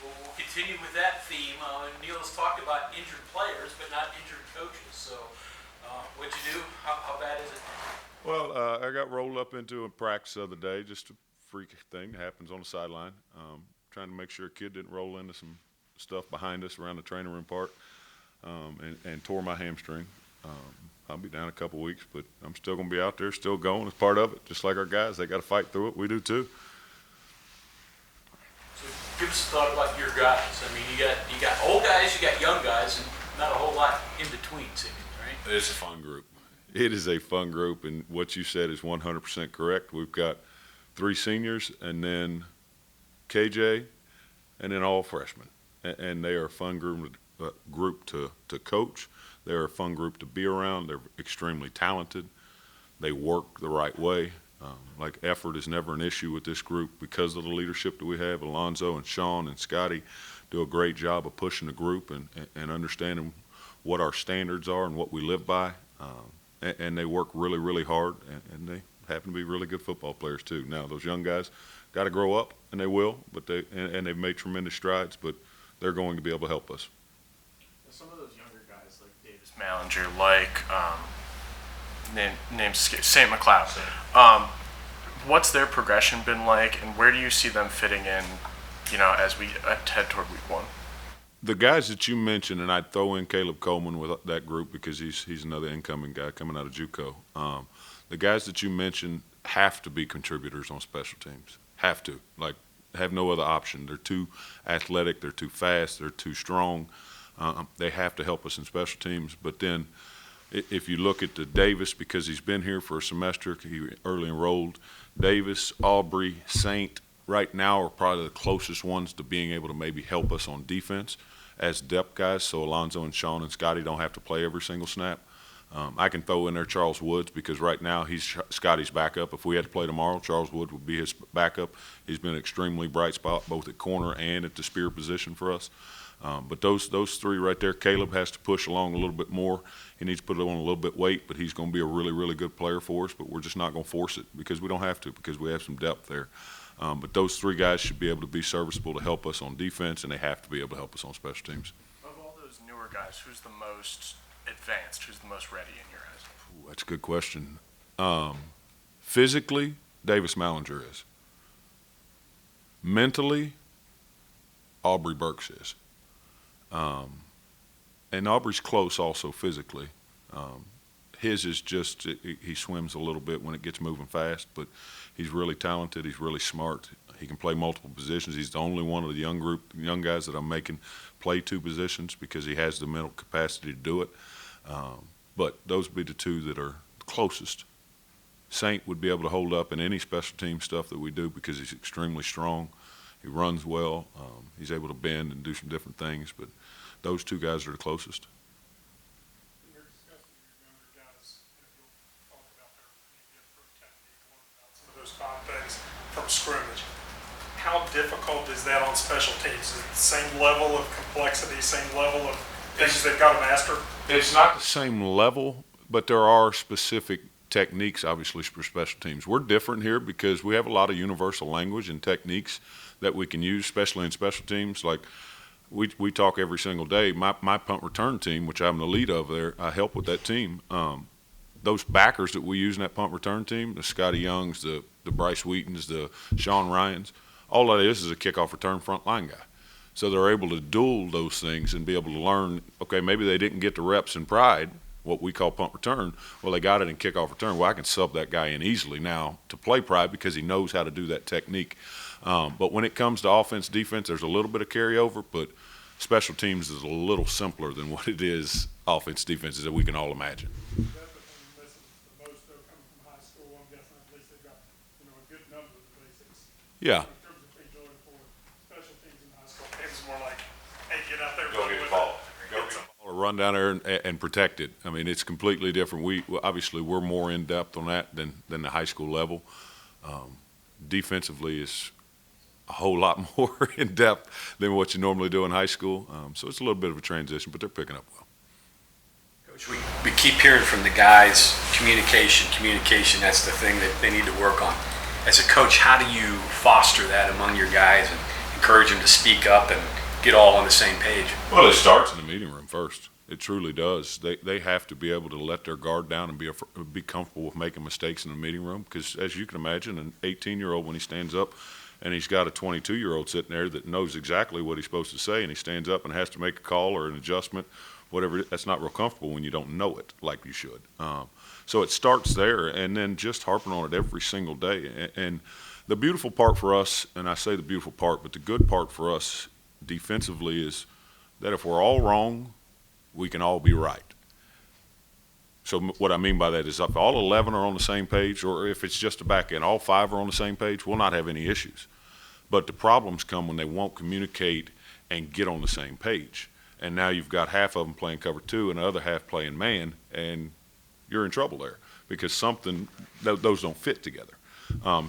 we'll continue with that theme. Neil's talked about injured players, but not injured coaches. So, what'd you do? How bad is it? Well, I got rolled up into a practice the other day, just a freak thing that happens on the sideline. Trying to make sure a kid didn't roll into some stuff behind us around the training room part, and tore my hamstring. I'll be down a couple weeks, but I'm still going to be out there, still going as part of it. Just like our guys, they got to fight through it. We do too. So give us a thought about your guys. I mean, you got old guys, you got young guys, and not a whole lot in between, seemingly, right? It's a fun group. It is a fun group, and what you said is 100% correct. We've got 3 seniors, and then KJ, and then all freshmen, and they are a fun group to coach. They're a fun group to be around. They're extremely talented. They work the right way. Like effort is never an issue with this group because of the leadership that we have. Alonzo and Sean and Scotty do a great job of pushing the group and understanding what our standards are and what we live by. And they work really, really hard, and they happen to be really good football players too. Now, those young guys got to grow up, and they will, but they've made tremendous strides, but they're going to be able to help us. Some of those younger guys, like Davis Mallinger, like named St. McLeod, what's their progression been like, and where do you see them fitting in, as we head toward week 1? The guys that you mentioned, and I'd throw in Caleb Coleman with that group because he's another incoming guy coming out of JUCO. The guys that you mentioned have to be contributors on special teams. Have to. Have no other option. They're too athletic. They're too fast. They're too strong. They have to help us in special teams. But then if you look at the Davis, because he's been here for a semester, he early enrolled, Davis, Aubrey, Saint, right now are probably the closest ones to being able to maybe help us on defense as depth guys, so Alonzo and Sean and Scotty don't have to play every single snap. I can throw in there Charles Woods because right now he's Scotty's backup. If we had to play tomorrow, Charles Woods would be his backup. He's been an extremely bright spot both at corner and at the spear position for us. But those 3 right there, Caleb has to push along a little bit more. He needs to put on a little bit weight, but he's going to be a really, really good player for us, but we're just not going to force it because we don't have to because we have some depth there. But those 3 guys should be able to be serviceable to help us on defense, and they have to be able to help us on special teams. Of all those newer guys, who's the most advanced? Who's the most ready in your eyes? Ooh, that's a good question. Physically, Davis Mallinger is. Mentally, Aubrey Burks is. And Aubrey's close also physically. His is just he swims a little bit when it gets moving fast, but he's really talented. He's really smart. He can play multiple positions. He's the only one of the young guys that I'm making play 2 positions because he has the mental capacity to do it. But those would be the 2 that are closest. Saint would be able to hold up in any special team stuff that we do because he's extremely strong. He runs well. He's able to bend and do some different things. But those 2 guys are the closest. Things from scrimmage. How difficult is that on special teams? Is it the same level of complexity, same level of things they've got to master? It's not the same level, but there are specific techniques, obviously, for special teams. We're different here because we have a lot of universal language and techniques that we can use, especially in special teams. Like we talk every single day. My punt return team, which I'm the lead of there, I help with that team. Those backers that we use in that punt return team, the Scotty Youngs, the Bryce Wheatons, the Sean Ryans, all that is a kickoff return front line guy. So they're able to duel those things and be able to learn, okay, maybe they didn't get the reps in pride, what we call punt return. Well, they got it in kickoff return. Well, I can sub that guy in easily now to play pride because he knows how to do that technique. But when it comes to offense, defense, there's a little bit of carryover, but special teams is a little simpler than what it is offense, defense, that we can all imagine. Yeah. In terms of things you're looking for, special teams in high school, it's more like, hey, get out there, go get the ball. Go get the ball or run down there and protect it. I mean, it's completely different. Obviously we're more in depth on that than the high school level. Defensively is a whole lot more in depth than what you normally do in high school. So it's a little bit of a transition, but they're picking up well. Coach, we keep hearing from the guys, communication, that's the thing that they need to work on. As a coach, how do you foster that among your guys encourage them to speak up and get all on the same page? Well, it starts in the meeting room first. It truly does. They have to be able to let their guard down and be comfortable with making mistakes in the meeting room. Because as you can imagine, an 18-year-old, when he stands up and he's got a 22-year-old sitting there that knows exactly what he's supposed to say, and he stands up and has to make a call or an adjustment, whatever, that's not real comfortable when you don't know it like you should. So it starts there, and then just harping on it every single day. And the beautiful part for us, and I say the beautiful part, but the good part for us defensively is that if we're all wrong, we can all be right. So what I mean by that is if all 11 are on the same page, or if it's just a back end, all 5 are on the same page, we'll not have any issues. But the problems come when they won't communicate and get on the same page. And now you've got half of them playing cover 2 and the other half playing man, and you're in trouble there because those don't fit together.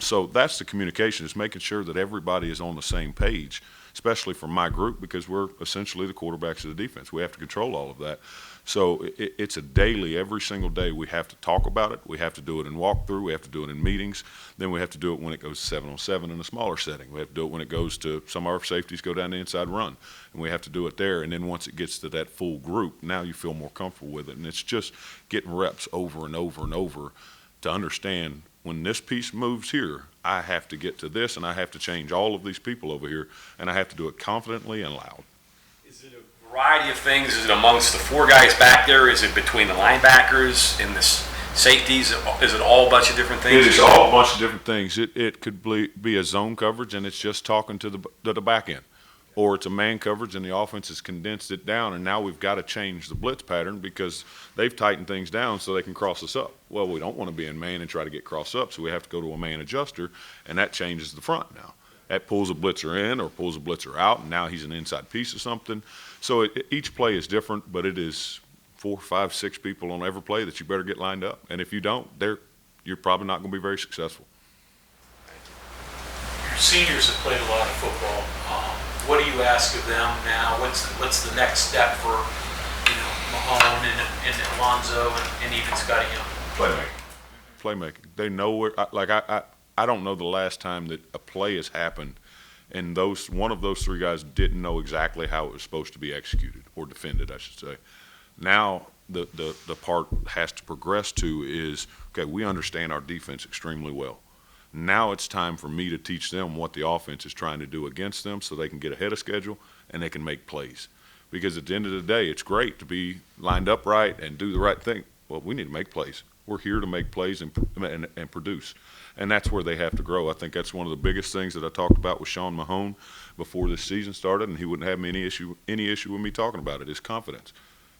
So that's the communication, is making sure that everybody is on the same page, especially for my group, because we're essentially the quarterbacks of the defense. We have to control all of that. So it's a daily, every single day we have to talk about it. We have to do it in walkthrough. We have to do it in meetings. Then we have to do it when it goes 7-on-7 in a smaller setting. We have to do it when it goes to some of our safeties go down the inside run, and we have to do it there. And then once it gets to that full group, now you feel more comfortable with it. And it's just getting reps over and over and over to understand when this piece moves here, I have to get to this, and I have to change all of these people over here, and I have to do it confidently and loud. Is it a variety of things? Is it amongst the 4 guys back there? Is it between the linebackers and the safeties? Is it all a bunch of different things? It is all a bunch of different things. It could be a zone coverage, and it's just talking to the back end. Or it's a man coverage and the offense has condensed it down, and now we've got to change the blitz pattern because they've tightened things down so they can cross us up. Well, we don't want to be in man and try to get cross up, so we have to go to a man adjuster, and that changes the front now. That pulls a blitzer in or pulls a blitzer out, and now he's an inside piece of something. So each play is different, but it is 4, 5, 6 people on every play that you better get lined up. And if you don't, you're probably not going to be very successful. Your seniors have played a lot of football. What do you ask of them now? What's the next step for Mahone and Alonzo and even Scotty Young? Playmaking. They know where. I don't know the last time that a play has happened, and one of those 3 guys didn't know exactly how it was supposed to be executed or defended, I should say. Now the part has to progress to is, okay, we understand our defense extremely well. Now it's time for me to teach them what the offense is trying to do against them so they can get ahead of schedule and they can make plays. Because at the end of the day, it's great to be lined up right and do the right thing. Well, we need to make plays. We're here to make plays and produce. And that's where they have to grow. I think that's one of the biggest things that I talked about with Sean Mahone before this season started, and he wouldn't have any issue with me talking about it, his confidence.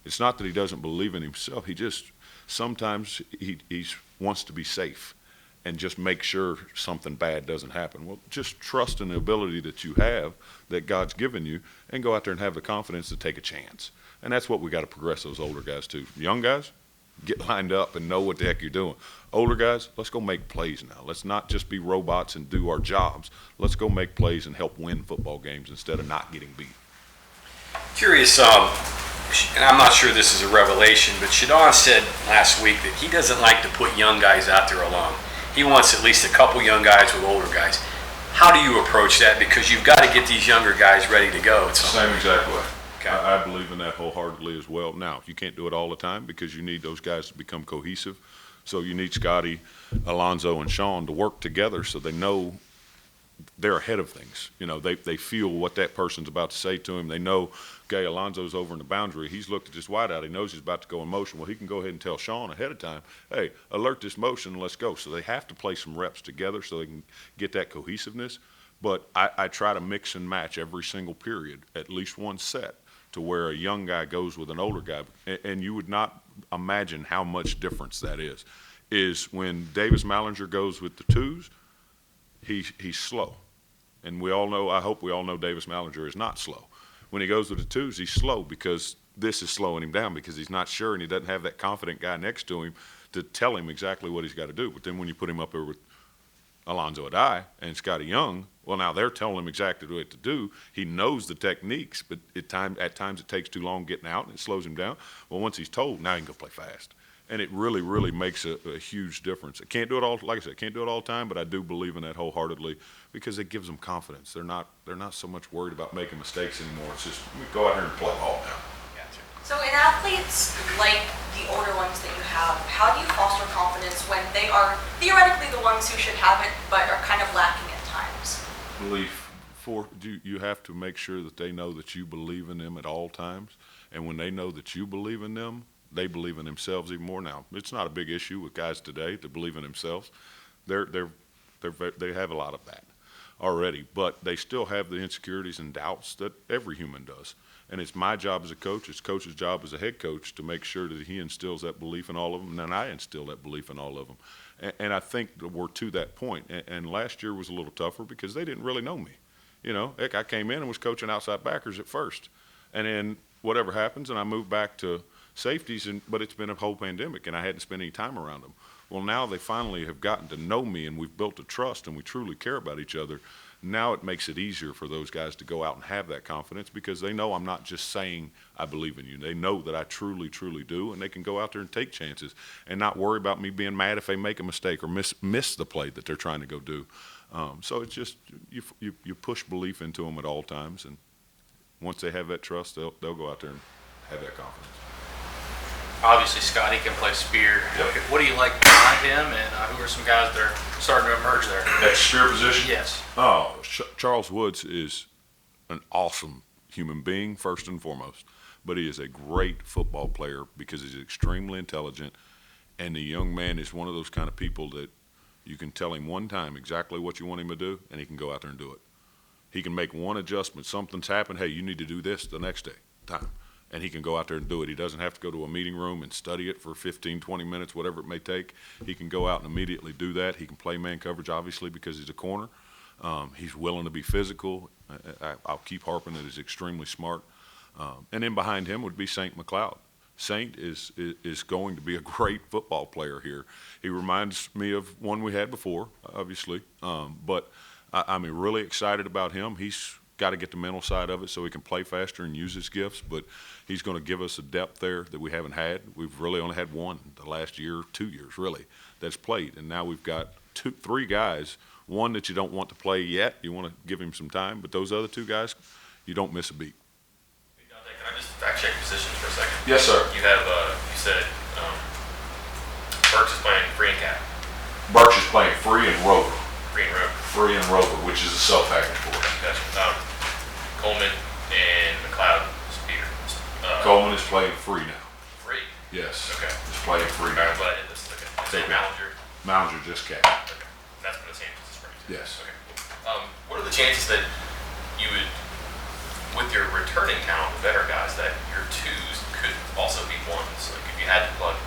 It's not that he doesn't believe in himself. He just sometimes he wants to be safe and just make sure something bad doesn't happen. Well, just trust in the ability that you have, that God's given you, and go out there and have the confidence to take a chance. And that's what we got to progress those older guys to. Young guys, get lined up and know what the heck you're doing. Older guys, let's go make plays now. Let's not just be robots and do our jobs. Let's go make plays and help win football games instead of not getting beat. Curious, and I'm not sure this is a revelation, but Shadon said last week that he doesn't like to put young guys out there alone. He wants at least a couple young guys with older guys. How do you approach that? Because you've got to get these younger guys ready to go. Same exact way. Okay. I believe in that wholeheartedly as well. Now, you can't do it all the time because you need those guys to become cohesive. So you need Scotty, Alonzo, and Sean to work together so they know they're ahead of things. They feel what that person's about to say to him. They know, okay, Alonzo's over in the boundary. He's looked at this wideout. He knows he's about to go in motion. Well, he can go ahead and tell Sean ahead of time, hey, alert this motion and let's go. So they have to play some reps together so they can get that cohesiveness. But I try to mix and match every single period, at least one set, to where a young guy goes with an older guy. And you would not imagine how much difference that is when Davis Mallinger goes with the 2s, he's slow. And we all know, I hope we all know Davis Mallinger is not slow. When he goes with the 2s, he's slow because this is slowing him down because he's not sure and he doesn't have that confident guy next to him to tell him exactly what he's got to do. But then when you put him up there with Alonzo Adai and Scotty Young, well, now they're telling him exactly what to do. He knows the techniques, but at times it takes too long getting out and it slows him down. Well, once he's told, now he can go play fast. And it really, really makes a huge difference. I can't do it all, like I said, can't do it all the time, but I do believe in that wholeheartedly because it gives them confidence. They're not so much worried about making mistakes anymore. It's just, we go out here and play ball now. So in athletes like the older ones that you have, how do you foster confidence when they are theoretically the ones who should have it, but are kind of lacking at times? Belief. You have to make sure that they know that you believe in them at all times. And when they know that you believe in them, they believe in themselves even more now. It's not a big issue with guys today that believe in themselves. They have a lot of that already, but they still have the insecurities and doubts that every human does. And it's my job as a coach, it's coach's job as a head coach to make sure that he instills that belief in all of them, and I instill that belief in all of them. And I think that we're to that point. And last year was a little tougher because they didn't really know me. You know, heck, I came in and was coaching outside backers at first. And then whatever happens, and I moved back to safeties, but it's been a whole pandemic, and I hadn't spent any time around them. Well, now they finally have gotten to know me, and we've built a trust, and we truly care about each other. Now it makes it easier for those guys to go out and have that confidence because they know I'm not just saying I believe in you. They know that I truly, truly do, and they can go out there and take chances and not worry about me being mad if they make a mistake or miss the play that they're trying to go do. So it's just you push belief into them at all times, and once they have that trust, they'll go out there and have that confidence. Obviously, Scotty can play spear. Yep. What do you like behind him, and who are some guys that are starting to emerge there? That spear position? Yes. Oh, Charles Woods is an awesome human being, first and foremost. But he is a great football player because he's extremely intelligent. And the young man is one of those kind of people that you can tell him one time exactly what you want him to do, and he can go out there and do it. He can make one adjustment. Something's happened. Hey, you need to do this the next time. And he can go out there and do it. He doesn't have to go to a meeting room and study it for 15, 20 minutes, whatever it may take. He can go out and immediately do that. He can play man coverage, obviously, because he's a corner. He's willing to be physical. I'll keep harping that he's extremely smart. And then behind him would be Saint McLeod. Saint is going to be a great football player here. He reminds me of one we had before, obviously. But I'm really excited about him. He's got to get the mental side of it so he can play faster and use his gifts, but he's going to give us a depth there that we haven't had. We've really only had one the last year, 2 years really, that's played, and now we've got three guys, one that you don't want to play yet, you want to give him some time, but those other two guys, you don't miss a beat. Hey, Dontae, can I just fact check positions for a second? Yes, sir. You have, you said Burks is playing free and cat. Burks is playing free and rover. Free and rope. Free and rover, which is a sub package for us. Gotcha. Coleman and McLeod spear. Coleman is playing free now. Free. Yes. Okay. He's playing free All right, now. I'm glad I did this. Okay. Take it. Manager. Mounger just cat. Okay. That's been the same since spring. Yes. Okay. What are the chances that you would, with your returning count, the better guys, that your twos could also be ones? Like if you had to plug,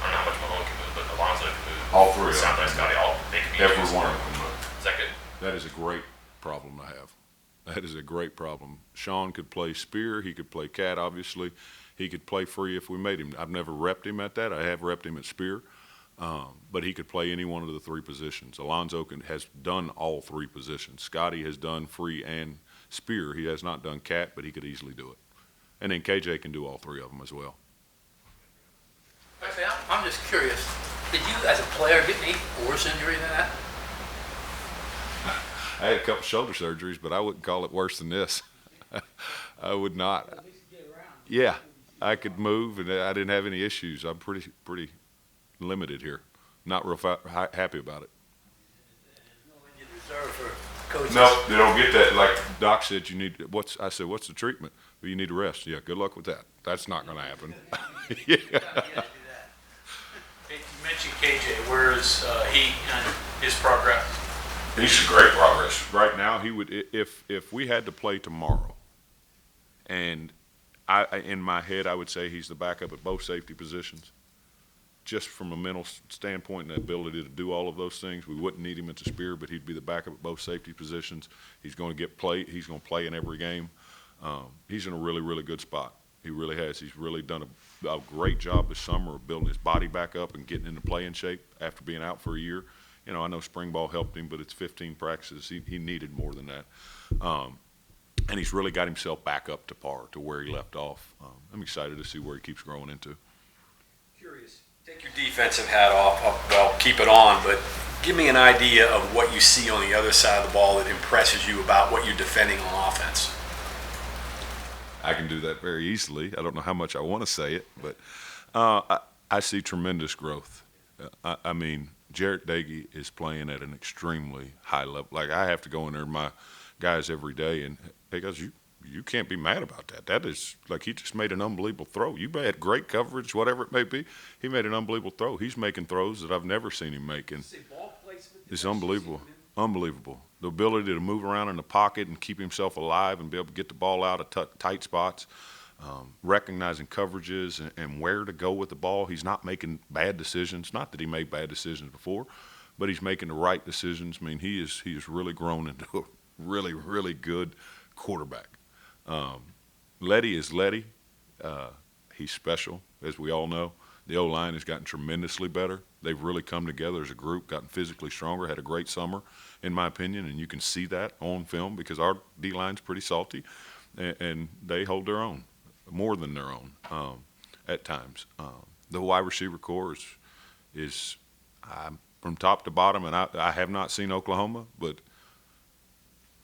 I don't know how much Mahone can move, but Alonzo can move. All three of them. Sounds like Scotty, they could be Every twos. one of them. Is that good? That is a great problem to have. That is a great problem. Sean could play spear. He could play cat, obviously. He could play free if we made him. I've never repped him at that. I have repped him at spear. But he could play any one of the three positions. Alonzo has done all three positions. Scotty has done free and spear. He has not done cat, but he could easily do it. And then KJ can do all three of them as well. Actually, I'm just curious. Did you, as a player, get any worse injury than that? I had a couple shoulder surgeries, but I wouldn't call it worse than this. I would not. At least get around. Yeah, I could move, and I didn't have any issues. I'm pretty limited here. Not real happy about it. There's no injured reserve for coaches. No, they don't get that. Like Doc said, you need. I said, what's the treatment? Well, you need to rest. Yeah, good luck with that. That's not going to happen. Yeah. Yeah, do that. Hey, you mentioned KJ. Where is he and his progress? He's great progress. Right now, he would if we had to play tomorrow, and in my head I would say he's the backup at both safety positions. Just from a mental standpoint and the ability to do all of those things, we wouldn't need him at the spear, but he'd be the backup at both safety positions. He's going to get play. He's going to play in every game. He's in a really, really good spot. He really has. He's really done a great job this summer of building his body back up and getting into playing shape after being out for a year. You know, I know spring ball helped him, but it's 15 practices. He needed more than that. And he's really got himself back up to par to where he left off. I'm excited to see where he keeps growing into. Curious. Take your defensive hat off, well, keep it on, but give me an idea of what you see on the other side of the ball that impresses you about what you're defending on offense. I can do that very easily. I don't know how much I want to say it, but I see tremendous growth. I mean, Jarrett Dagey is playing at an extremely high level. Like, I have to go in there, my guys every day, and hey, guys, you can't be mad about that. That is, like, he just made an unbelievable throw. You had great coverage, whatever it may be. He made an unbelievable throw. He's making throws that I've never seen him make, and it's unbelievable. Unbelievable. The ability to move around in the pocket and keep himself alive and be able to get the ball out of tight spots, recognizing coverages and where to go with the ball. He's not making bad decisions. Not that he made bad decisions before, but he's making the right decisions. I mean, he has really grown into a really, really good quarterback. Letty is Letty. He's special, as we all know. The O-line has gotten tremendously better. They've really come together as a group, gotten physically stronger, had a great summer, in my opinion, and you can see that on film because our D-line's pretty salty, and they hold their own, more than their own at times. The wide receiver core is from top to bottom, and I have not seen Oklahoma, but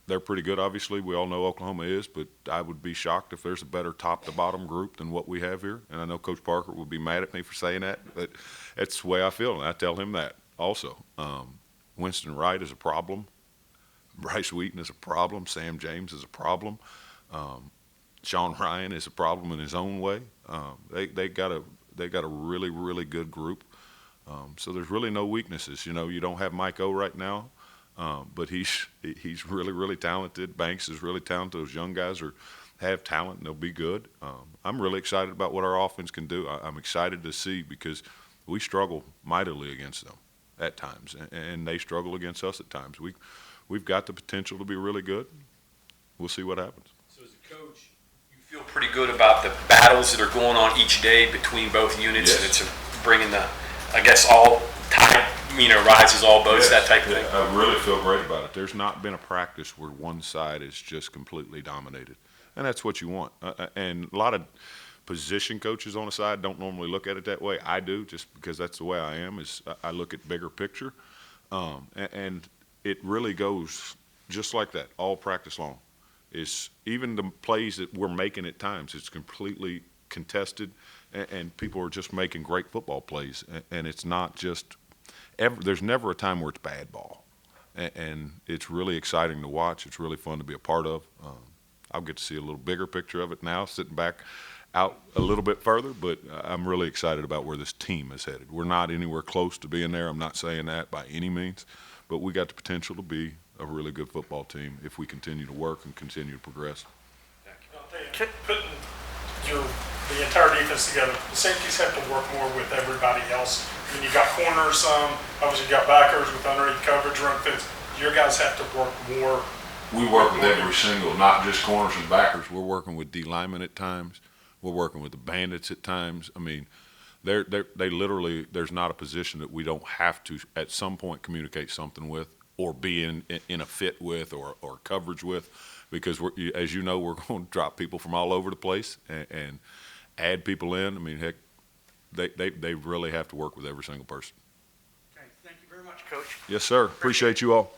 they're pretty good, obviously. We all know Oklahoma is, but I would be shocked if there's a better top-to-bottom group than what we have here. And I know Coach Parker would be mad at me for saying that, but that's the way I feel, and I tell him that also. Winston Wright is a problem. Bryce Wheaton is a problem. Sam James is a problem. Sean Ryan is a problem in his own way. They got a really, really good group. So there's really no weaknesses. You know, you don't have Mike O right now. But he's really, really talented. Banks is really talented. Those young guys have talent, and they'll be good. I'm really excited about what our offense can do. I'm excited to see because we struggle mightily against them at times, and they struggle against us at times. We've got the potential to be really good. We'll see what happens. So as a coach, you feel pretty good about the battles that are going on each day between both units, Yes. and it's bringing the, I guess, all time, rises all boats, that type of thing. I really feel great about it. There's not been a practice where one side is just completely dominated, and that's what you want. And a lot of position coaches on the side don't normally look at it that way. I do, just because that's the way I am. Is I look at bigger picture, and it really goes just like that all practice long. Is even the plays that we're making at times, it's completely contested, and people are just making great football plays, and it's not just. There's never a time where it's bad ball, and it's really exciting to watch. It's really fun to be a part of. I'll get to see a little bigger picture of it now, sitting back out a little bit further, but I'm really excited about where this team is headed. We're not anywhere close to being there. I'm not saying that by any means, but we got the potential to be a really good football team if we continue to work and continue to progress. Putting the entire defense together, the safeties have to work more with everybody else. I mean, you got corners, obviously you got backers with underneath coverage, run fits. Your guys have to work more. We work with every single, not just corners and backers. We're working with D linemen at times. We're working with the bandits at times. I mean, they literally, there's not a position that we don't have to at some point communicate something with or be in a fit with or coverage with, because as you know, we're going to drop people from all over the place and add people in. I mean, heck, they really have to work with every single person. Okay, thank you very much, Coach. Yes, sir. Appreciate you all.